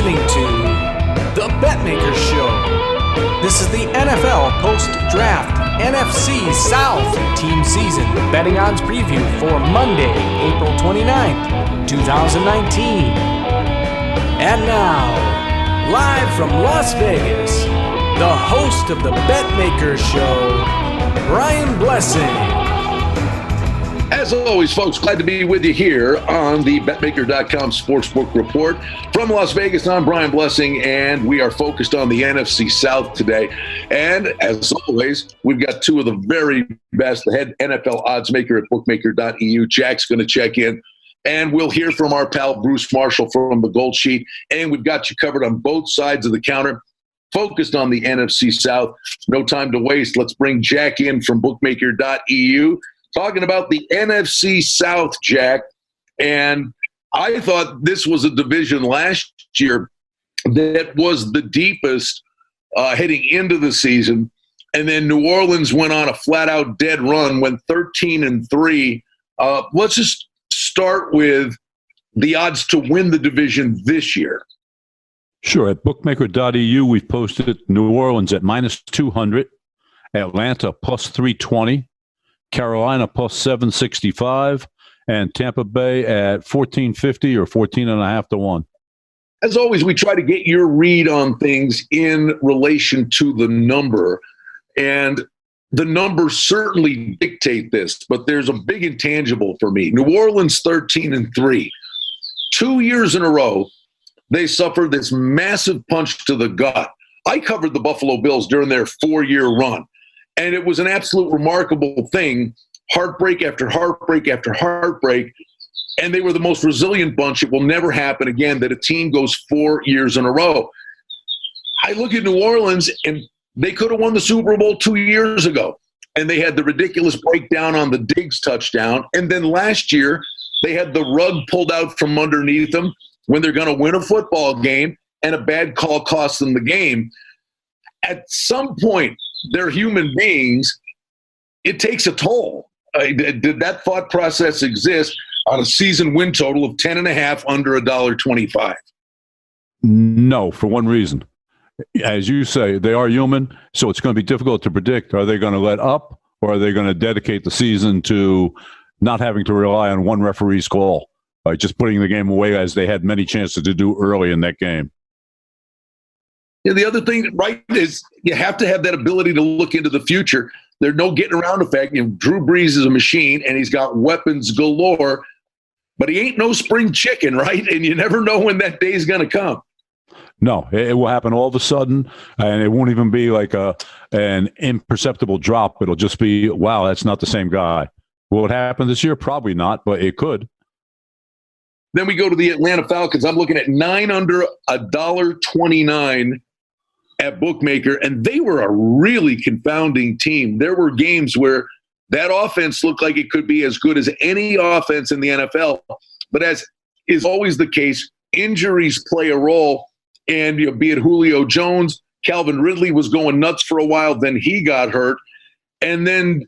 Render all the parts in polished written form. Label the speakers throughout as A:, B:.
A: listening to The Betmaker Show. This is the NFL post-draft NFC South team season betting odds preview for Monday, April 29th, 2019. And now, live from Las Vegas, the host of The Betmaker Show, Brian Blessing.
B: As always, folks, glad to be with you here on the Betmaker.com Sportsbook Report. From Las Vegas, I'm Brian Blessing, and we are focused on the NFC South today. And as always, we've got two of the very best, the head NFL odds maker at bookmaker.eu. Jack's going to check in. And we'll hear from our pal Bruce Marshall from the Gold Sheet. And we've got you covered on both sides of the counter, focused on the NFC South. No time to waste. Let's bring Jack in from bookmaker.eu. Talking about the NFC South, Jack, and I thought this was a division last year that was the deepest heading into the season, and then New Orleans went on a flat-out dead run, went 13-3. Let's just start with the odds to win the division this year.
C: Sure. At bookmaker.eu, we've posted New Orleans at -200, Atlanta +320, Carolina +765, and Tampa Bay at 1450 or 14.5 to 1.
B: As always, we try to get your read on things in relation to the number, and the numbers certainly dictate this, but there's a big intangible for me. New Orleans 13-3. 2 years in a row, they suffered this massive punch to the gut. I covered the Buffalo Bills during their 4-year run. And it was an absolute remarkable thing, heartbreak after heartbreak after heartbreak. And they were the most resilient bunch. It will never happen again that a team goes 4 years in a row. I look at New Orleans, and they could have won the Super Bowl 2 years ago. And they had the ridiculous breakdown on the Diggs touchdown. And then last year, they had the rug pulled out from underneath them when they're going to win a football game, and a bad call cost them the game. At some point, they're human beings. It takes a toll. Did that thought process exist on a season win total of 10.5 under $1.25?
C: No, for one reason. As you say, they are human, so it's going to be difficult to predict. Are they going to let up, or are they going to dedicate the season to not having to rely on one referee's call, by just putting the game away as they had many chances to do early in that game?
B: Yeah, the other thing, right, is you have to have that ability to look into the future. There's no getting around the fact, Drew Brees is a machine, and he's got weapons galore, but he ain't no spring chicken, right? And you never know when that day is going to come.
C: No, it will happen all of a sudden, and it won't even be like an imperceptible drop. It'll just be, wow, that's not the same guy. Will it happen this year? Probably not, but it could.
B: Then we go to the Atlanta Falcons. I'm looking at 9 under $1.29 at Bookmaker, and they were a really confounding team. There were games where that offense looked like it could be as good as any offense in the NFL. But as is always the case, injuries play a role. And be it Julio Jones, Calvin Ridley was going nuts for a while, then he got hurt. And then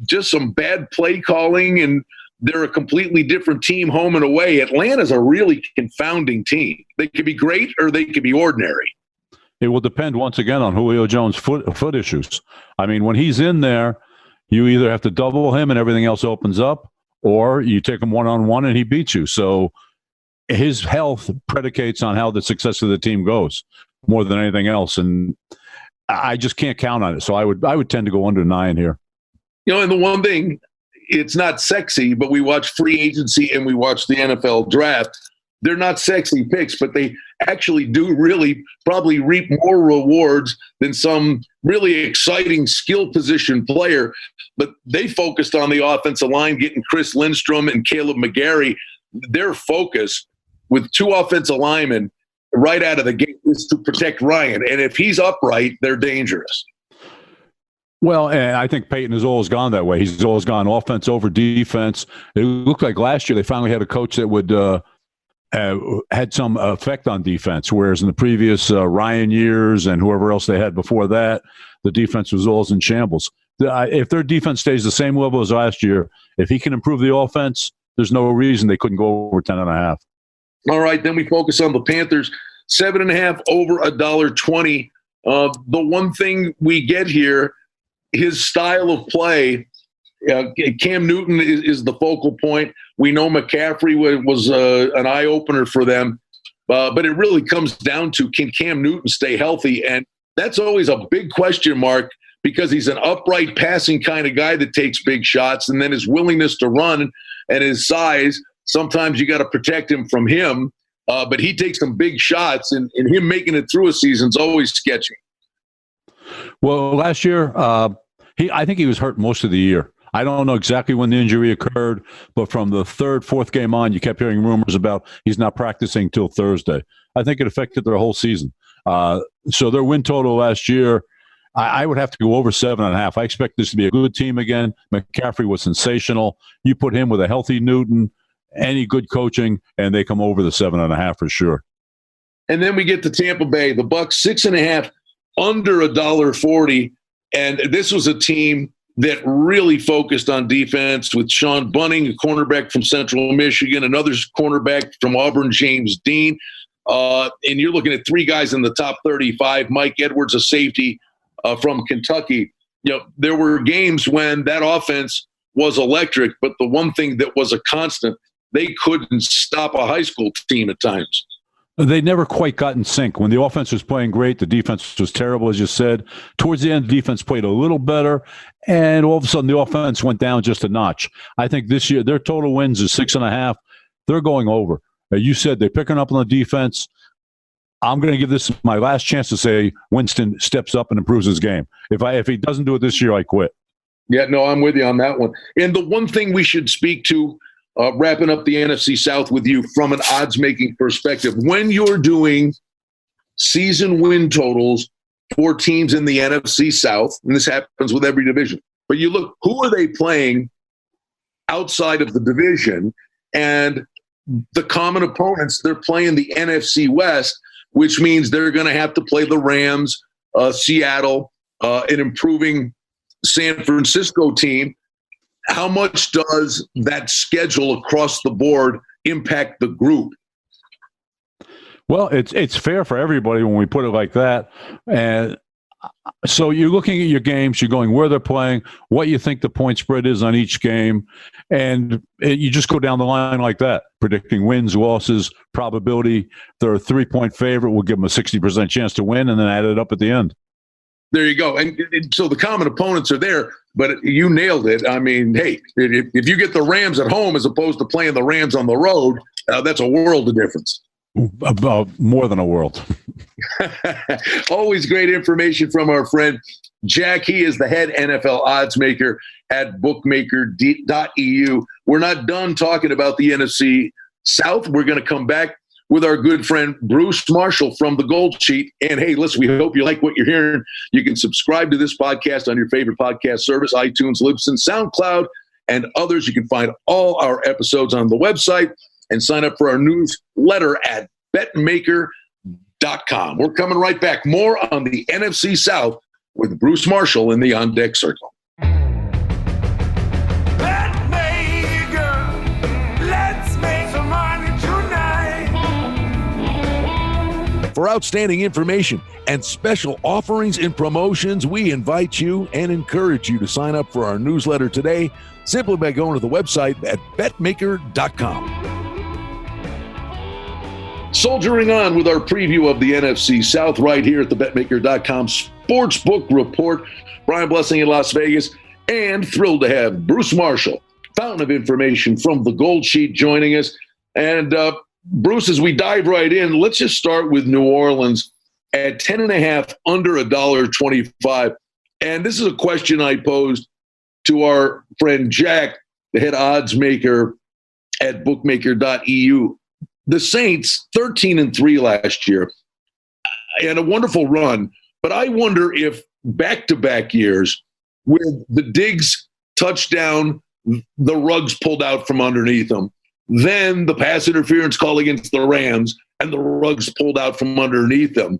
B: just some bad play calling, and they're a completely different team home and away. Atlanta's a really confounding team. They could be great or they could be ordinary.
C: It will depend, once again, on Julio Jones' foot issues. I mean, when he's in there, you either have to double him and everything else opens up, or you take him one-on-one and he beats you. So his health predicates on how the success of the team goes more than anything else. And I just can't count on it. So I would tend to go under 9 here.
B: And the one thing, it's not sexy, but we watch free agency and we watch the NFL draft. They're not sexy picks, but they actually do really probably reap more rewards than some really exciting skill position player. But they focused on the offensive line, getting Chris Lindstrom and Caleb McGarry. Their focus with 2 offensive linemen right out of the gate is to protect Ryan. And if he's upright, they're dangerous.
C: Well, and I think Peyton has always gone that way. He's always gone offense over defense. It looked like last year they finally had a coach that would had some effect on defense, whereas in the previous Ryan years and whoever else they had before that, the defense was always in shambles. If their defense stays the same level as last year, if he can improve the offense, there's no reason they couldn't go over 10.5.
B: All right, then we focus on the Panthers. 7.5 over $1.20. The one thing we get here, his style of play. Cam Newton is the focal point. We know McCaffrey was an eye opener for them, but it really comes down to, can Cam Newton stay healthy? And that's always a big question mark, because he's an upright passing kind of guy that takes big shots, and then his willingness to run and his size, sometimes you got to protect him from him. But he takes some big shots, and him making it through a season is always sketchy.
C: Well, last year, I think he was hurt most of the year. I don't know exactly when the injury occurred, but from the third, fourth game on, you kept hearing rumors about he's not practicing till Thursday. I think it affected their whole season. So their win total last year, I would have to go over 7.5. I expect this to be a good team again. McCaffrey was sensational. You put him with a healthy Newton, any good coaching, and they come over the 7.5 for sure.
B: And then we get to Tampa Bay. The Bucs 6.5 under $1.40, and this was a team that really focused on defense with Sean Bunning, a cornerback from Central Michigan, another cornerback from Auburn, James Dean. And you're looking at three guys in the top 35. Mike Edwards, a safety from Kentucky. There were games when that offense was electric, but the one thing that was a constant, they couldn't stop a high school team at times.
C: They never quite got in sync. When the offense was playing great, the defense was terrible, as you said. Towards the end, the defense played a little better, and all of a sudden the offense went down just a notch. I think this year their total wins is 6.5. They're going over. You said they're picking up on the defense. I'm going to give this my last chance to say Winston steps up and improves his game. If he doesn't do it this year, I quit.
B: Yeah, no, I'm with you on that one. And the one thing we should speak to, wrapping up the NFC South with you from an odds-making perspective, when you're doing season win totals for teams in the NFC South, and this happens with every division, but you look, who are they playing outside of the division? And the common opponents, they're playing the NFC West, which means they're going to have to play the Rams, Seattle, an improving San Francisco team. How much does that schedule across the board impact the group?
C: Well, it's fair for everybody when we put it like that. And so you're looking at your games, you're going where they're playing, what you think the point spread is on each game, and you just go down the line like that, predicting wins, losses, probability. If they're a 3-point favorite, we'll give them a 60% chance to win, and then add it up at the end.
B: There you go. And so the common opponents are there, but you nailed it. I mean, hey, if you get the Rams at home as opposed to playing the Rams on the road, that's a world of difference.
C: About more than a world.
B: Always great information from our friend Jack. He is the head NFL odds maker at bookmaker.eu. We're not done talking about the NFC South. We're going to come back with our good friend Bruce Marshall from the Gold Sheet. And hey, listen, we hope you like what you're hearing. You can subscribe to this podcast on your favorite podcast service, iTunes, Libsyn, SoundCloud, and others. You can find all our episodes on the website and sign up for our newsletter at Betmaker.com. We're coming right back. More on the NFC South with Bruce Marshall in the On Deck Circle.
D: For outstanding information and special offerings and promotions, we invite you and encourage you to sign up for our newsletter today simply by going to the website at betmaker.com.
B: Soldiering on with our preview of the NFC South right here at the Betmaker.com Sportsbook Report. Brian Blessing in Las Vegas, and thrilled to have Bruce Marshall, fountain of information from the Gold Sheet, joining us. And Bruce, as we dive right in, let's just start with New Orleans at 10.5 under $1.25. And this is a question I posed to our friend Jack, the head odds maker at bookmaker.eu. The Saints, 13-3 last year, and a wonderful run. But I wonder if back-to-back years with the Diggs touchdown, the rugs pulled out from underneath them, then the pass interference call against the Rams, and the rugs pulled out from underneath them.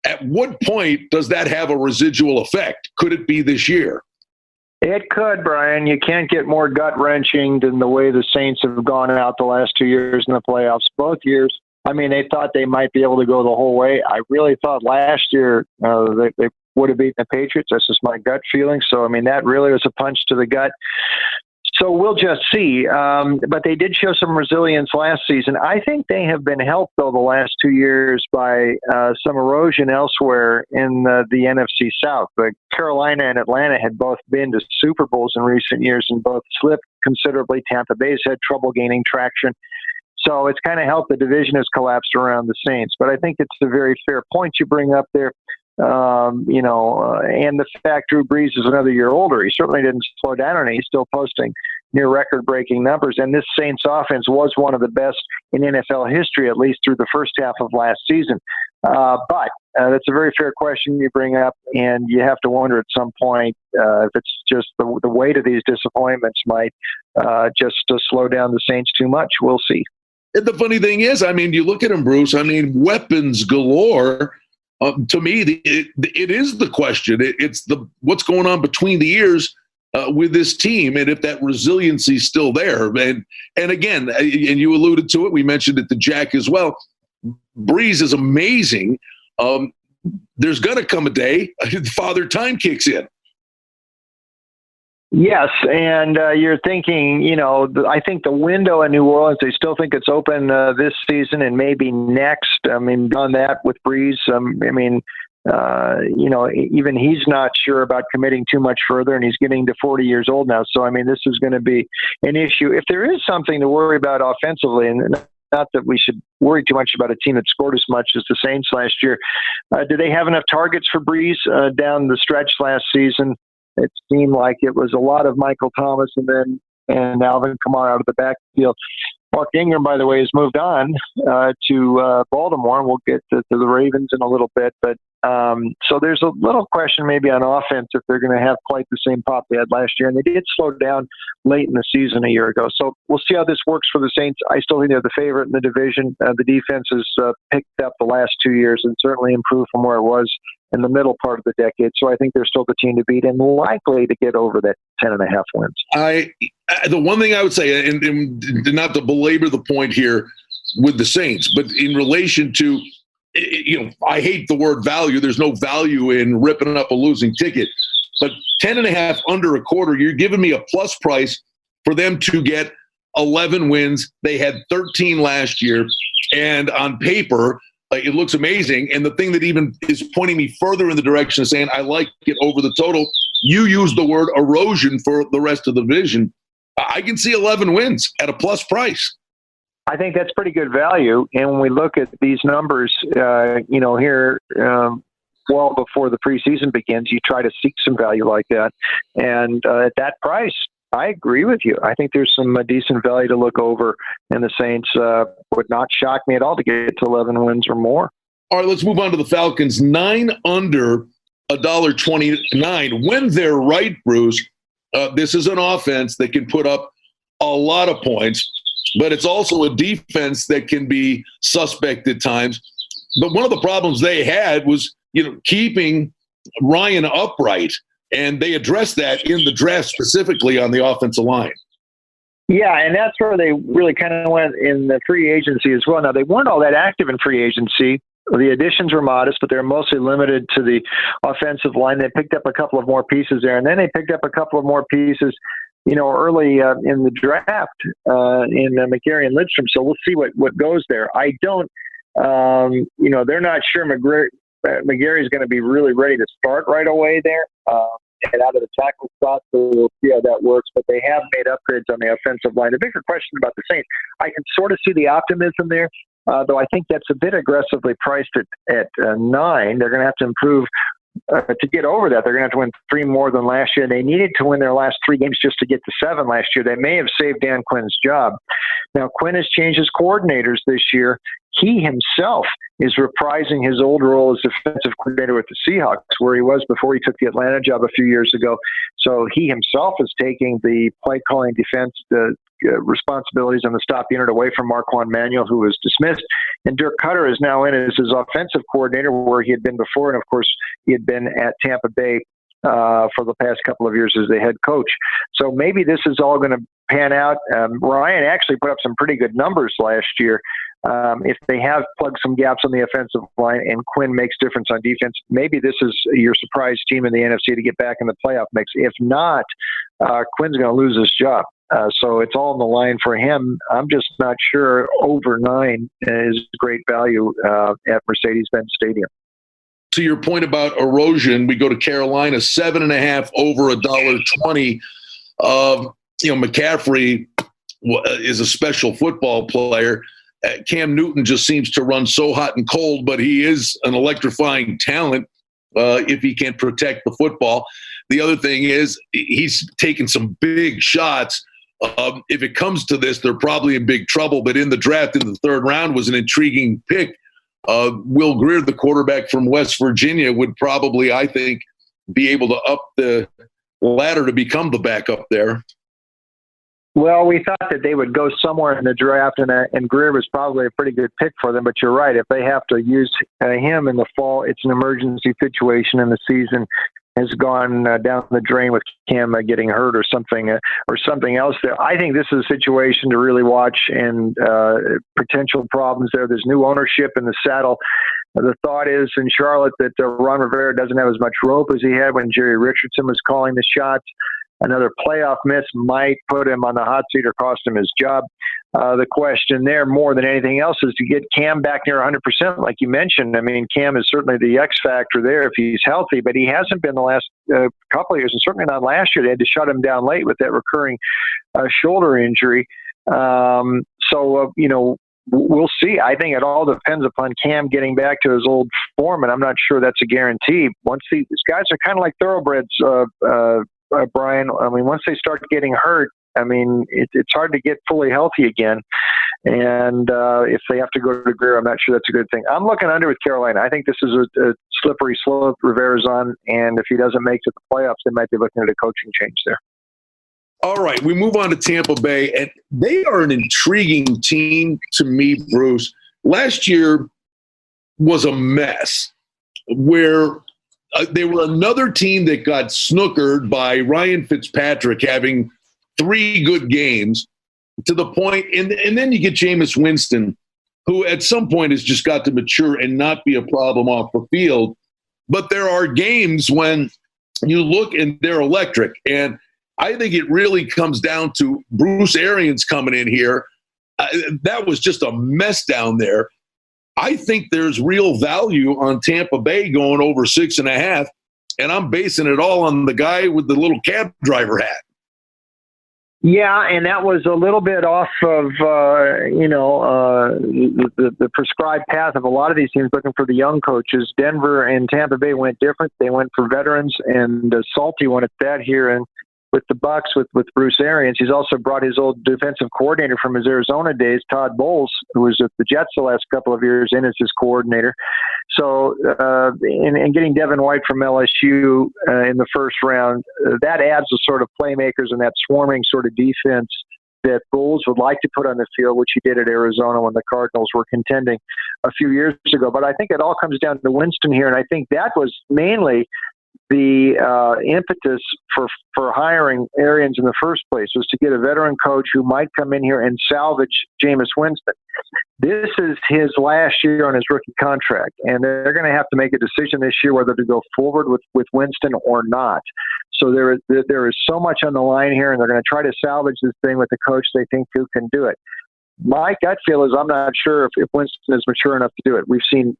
B: At what point does that have a residual effect? Could it be this year?
E: It could, Brian. You can't get more gut-wrenching than the way the Saints have gone out the last 2 years in the playoffs. Both years, I mean, they thought they might be able to go the whole way. I really thought last year they would have beaten the Patriots. That's just my gut feeling. So, I mean, that really was a punch to the gut. So we'll just see. But they did show some resilience last season. I think they have been helped, though, the last 2 years by some erosion elsewhere in the NFC South. But Carolina and Atlanta had both been to Super Bowls in recent years and both slipped considerably. Tampa Bay's had trouble gaining traction. So it's kind of helped. The division has collapsed around the Saints. But I think it's a very fair point you bring up there. And the fact Drew Brees is another year older. He certainly didn't slow down, and he's still posting near record-breaking numbers. And this Saints offense was one of the best in NFL history, at least through the first half of last season. But that's a very fair question you bring up, and you have to wonder at some point if it's just the weight of these disappointments might just slow down the Saints too much. We'll see.
B: And the funny thing is, I mean, you look at him, Bruce, I mean, weapons galore. To me, it is the question. It's what's going on between the ears with this team, and if that resiliency is still there. And again, and you alluded to it, we mentioned it to Jack as well. Breeze is amazing. There's going to come a day Father Time kicks in.
E: Yes, and you're thinking, I think the window in New Orleans, they still think it's open this season and maybe next. I mean, beyond that with Breeze, even he's not sure about committing too much further, and he's getting to 40 years old now. So, I mean, this is going to be an issue. If there is something to worry about offensively, and not that we should worry too much about a team that scored as much as the Saints last year, do they have enough targets for Breeze down the stretch last season? It seemed like it was a lot of Michael Thomas and Alvin Kamara out of the backfield. Mark Ingram, by the way, has moved on to Baltimore, and we'll get to the Ravens in a little bit. But so there's a little question maybe on offense if they're going to have quite the same pop they had last year. And they did slow down late in the season a year ago. So we'll see how this works for the Saints. I still think they're the favorite in the division. The defense has picked up the last 2 years and certainly improved from where it was in the middle part of the decade. So I think they're still the team to beat and likely to get over that 10.5 wins.
B: The one thing I would say, and not to belabor the point here with the Saints, but in relation to, I hate the word value. There's no value in ripping up a losing ticket. But 10.5 under a quarter, you're giving me a plus price for them to get 11 wins. They had 13 last year. And on paper, it looks amazing. And the thing that even is pointing me further in the direction of saying I like it over the total, you use the word erosion for the rest of the division. I can see 11 wins at a plus price.
E: I think that's pretty good value. And when we look at these numbers, here, well before the preseason begins, you try to seek some value like that. And at that price, I agree with you. I think there's some decent value to look over, and the Saints would not shock me at all to get to 11 wins or more.
B: All right, let's move on to the Falcons. 9 under $1.29. When they're right, Bruce, this is an offense that can put up a lot of points, but it's also a defense that can be suspect at times. But one of the problems they had was, keeping Ryan upright. And they addressed that in the draft specifically on the offensive line.
E: Yeah, and that's where they really kind of went in the free agency as well. Now, they weren't all that active in free agency. The additions were modest, but they're mostly limited to the offensive line. They picked up a couple of more pieces there, and then they picked up a couple of more pieces, early in the draft in McGarry and Lidstrom. So we'll see what goes there. I don't, they're not sure McGarry's going to be really ready to start right away there. And out of the tackle spot, so we'll see how that works. But they have made upgrades on the offensive line. The bigger question about the Saints, I can sort of see the optimism there, though I think that's a bit aggressively priced at 9. They're going to have to improve to get over that. They're going to have to win 3 more than last year. They needed to win their last 3 games just to get to 7 last year. They may have saved Dan Quinn's job. Now, Quinn has changed his coordinators this year. He himself is reprising his old role as defensive coordinator with the Seahawks, where he was before he took the Atlanta job a few years ago. So he himself is taking the play-calling defense responsibilities on the stop unit away from Marquand Manuel, who was dismissed. And Dirk Cutter is now in as his offensive coordinator, where he had been before. And, of course, he had been at Tampa Bay for the past couple of years as the head coach. So maybe this is all going to pan out. Ryan actually put up some pretty good numbers last year. If they have plugged some gaps on the offensive line and Quinn makes difference on defense, maybe this is your surprise team in the NFC to get back in the playoff mix. If not, Quinn's going to lose his job. So it's all on the line for him. I'm just not sure over 9 is great value at Mercedes-Benz Stadium.
B: To your point about erosion, we go to Carolina, 7.5 over $1.20. McCaffrey is a special football player. Cam Newton just seems to run so hot and cold, but he is an electrifying talent if he can protect the football. The other thing is he's taken some big shots. If it comes to this, they're probably in big trouble. But in the draft, in the 3rd round, was an intriguing pick. Will Greer, the quarterback from West Virginia, would probably, I think, be able to up the ladder to become the backup there.
E: Well, we thought that they would go somewhere in the draft, and Greer was probably a pretty good pick for them. But you're right. If they have to use him in the fall, it's an emergency situation, and the season has gone down the drain with Cam getting hurt or something else there. I think this is a situation to really watch, and potential problems there. There's new ownership in the saddle. The thought is in Charlotte that Ron Rivera doesn't have as much rope as he had when Jerry Richardson was calling the shots. Another playoff miss might put him on the hot seat or cost him his job. The question there, more than anything else, is to get Cam back near 100%, like you mentioned. I mean, Cam is certainly the X factor there if he's healthy, but he hasn't been the last couple of years, and certainly not last year. They had to shut him down late with that recurring shoulder injury. We'll see. I think it all depends upon Cam getting back to his old form, and I'm not sure that's a guarantee. These guys are kind of like thoroughbreds, Brian. I mean, once they start getting hurt, I mean, it's hard to get fully healthy again. And if they have to go to Greer, I'm not sure that's a good thing. I'm looking under with Carolina. I think this is a slippery slope Rivera's on, and if he doesn't make it to the playoffs, they might be looking at a coaching change there.
B: All right, we move on to Tampa Bay, and they are an intriguing team to me, Bruce. Last year was a mess where they were another team that got snookered by Ryan Fitzpatrick having 3 good games to the point, and then you get Jameis Winston, who at some point has just got to mature and not be a problem off the field. But there are games when you look and they're electric, and I think it really comes down to Bruce Arians coming in here. That was just a mess down there. I think there's real value on Tampa Bay going over 6.5, and I'm basing it all on the guy with the little cab driver hat.
E: Yeah, and that was a little bit off of, the prescribed path of a lot of these teams looking for the young coaches. Denver and Tampa Bay went different. They went for veterans, and Salty went at that here. And with the Bucs, with Bruce Arians, he's also brought his old defensive coordinator from his Arizona days, Todd Bowles, who was at the Jets the last couple of years, in as his coordinator. So, and getting Devin White from LSU in the first round, that adds the sort of playmakers and that swarming sort of defense that Bowles would like to put on the field, which he did at Arizona when the Cardinals were contending a few years ago. But I think it all comes down to Winston here, and I think that was mainly the impetus for hiring Arians in the first place, was to get a veteran coach who might come in here and salvage Jameis Winston. This is his last year on his rookie contract, and they're going to have to make a decision this year whether to go forward with Winston or not. So there is so much on the line here, and they're going to try to salvage this thing with the coach they think who can do it. My gut feel is I'm not sure if Winston is mature enough to do it. We've seen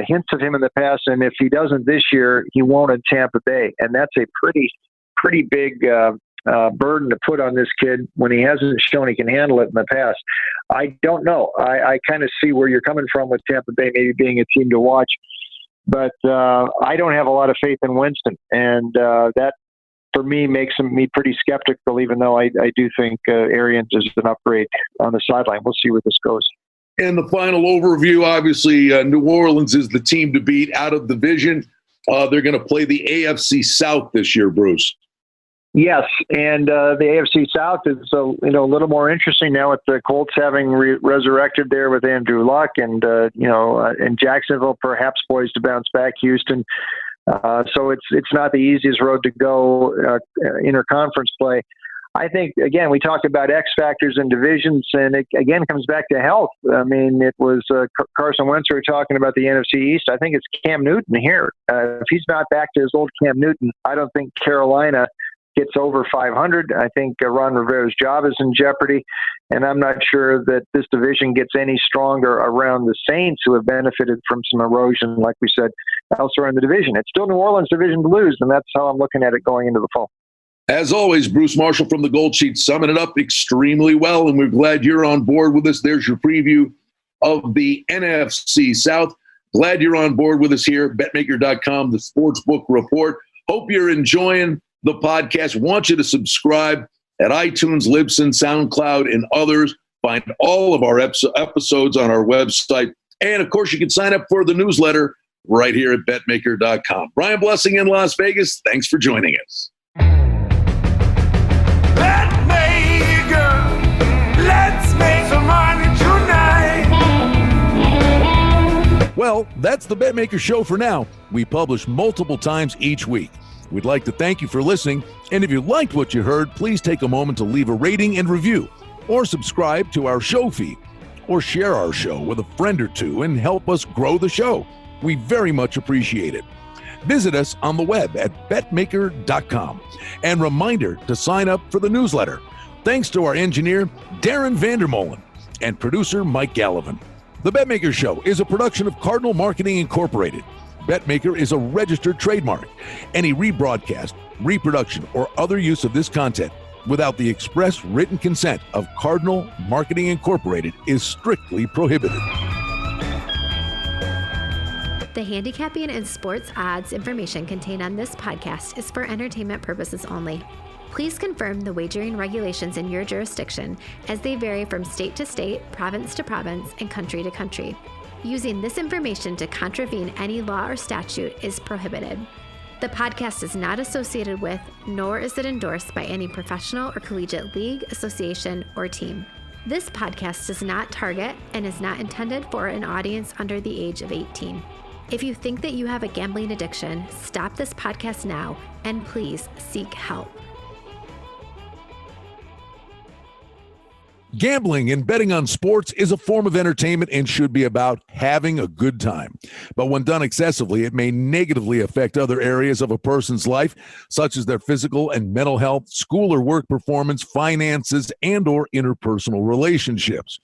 E: hints of him in the past, and if he doesn't this year, he won't in Tampa Bay. And that's a pretty big burden to put on this kid when he hasn't shown he can handle it in the past. I don't know. I kind of see where you're coming from with Tampa Bay maybe being a team to watch, but I don't have a lot of faith in Winston, and that for me makes me pretty skeptical, even though I do think Arians is an upgrade on the sideline. We'll see where this goes.
B: And the final overview, obviously, New Orleans is the team to beat out of division. They're going to play the AFC South this year, Bruce.
E: Yes, and the AFC South is a little more interesting now with the Colts having resurrected there with Andrew Luck, and and Jacksonville perhaps poised to bounce back. Houston. So it's not the easiest road to go interconference play. I think, again, we talked about X factors and divisions, and it again comes back to health. I mean, it was Carson Wentz we were talking about the NFC East. I think it's Cam Newton here. If he's not back to his old Cam Newton, I don't think Carolina gets over 500. I think Ron Rivera's job is in jeopardy, and I'm not sure that this division gets any stronger around the Saints, who have benefited from some erosion, like we said, elsewhere in the division. It's still New Orleans' division to lose, and that's how I'm looking at it going into the fall.
B: As always, Bruce Marshall from the Gold Sheet summing it up extremely well, and we're glad you're on board with us. There's your preview of the NFC South. Glad you're on board with us here, Betmaker.com, the Sportsbook Report. Hope you're enjoying the podcast. Want you to subscribe at iTunes, Libsyn, SoundCloud, and others. Find all of our episodes on our website. And, of course, you can sign up for the newsletter right here at Betmaker.com. Brian Blessing in Las Vegas, thanks for joining us.
F: Let's make some money tonight.
D: Well, that's the Betmaker Show for now. We publish multiple times each week. We'd like to thank you for listening, and if you liked what you heard, please take a moment to leave a rating and review, or subscribe to our show feed, or share our show with a friend or two and help us grow the show. We very much appreciate it. Visit us on the web at betmaker.com, and reminder to sign up for the newsletter. Thanks to our engineer, Darren Vandermolen, and producer, Mike Gallivan. The Betmaker Show is a production of Cardinal Marketing Incorporated. Betmaker is a registered trademark. Any rebroadcast, reproduction, or other use of this content without the express written consent of Cardinal Marketing Incorporated is strictly prohibited.
G: The handicapping and sports odds information contained on this podcast is for entertainment purposes only. Please confirm the wagering regulations in your jurisdiction, as they vary from state to state, province to province, and country to country. Using this information to contravene any law or statute is prohibited. The podcast is not associated with, nor is it endorsed by any professional or collegiate league, association, or team. This podcast does not target and is not intended for an audience under the age of 18. If you think that you have a gambling addiction, stop this podcast now and please seek help.
D: Gambling and betting on sports is a form of entertainment and should be about having a good time. But when done excessively, it may negatively affect other areas of a person's life, such as their physical and mental health, school or work performance, finances, and or interpersonal relationships.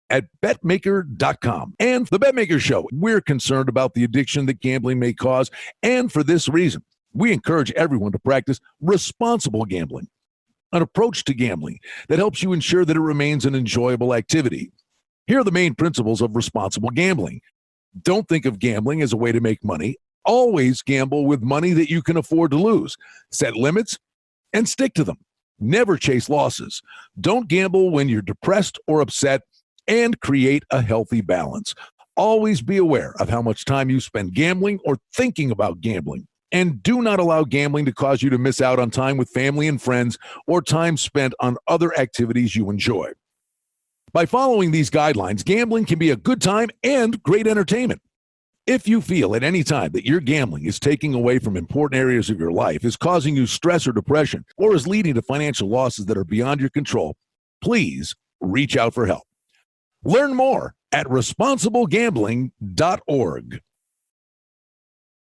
D: At Betmaker.com and The Betmaker Show, we're concerned about the addiction that gambling may cause, and for this reason, we encourage everyone to practice responsible gambling, an approach to gambling that helps you ensure that it remains an enjoyable activity. Here are the main principles of responsible gambling. Don't think of gambling as a way to make money. Always gamble with money that you can afford to lose. Set limits and stick to them. Never chase losses. Don't gamble when you're depressed or upset, and create a healthy balance. Always be aware of how much time you spend gambling or thinking about gambling. And do not allow gambling to cause you to miss out on time with family and friends or time spent on other activities you enjoy. By following these guidelines, gambling can be a good time and great entertainment. If you feel at any time that your gambling is taking away from important areas of your life, is causing you stress or depression, or is leading to financial losses that are beyond your control, please reach out for help. Learn more at responsiblegambling.org.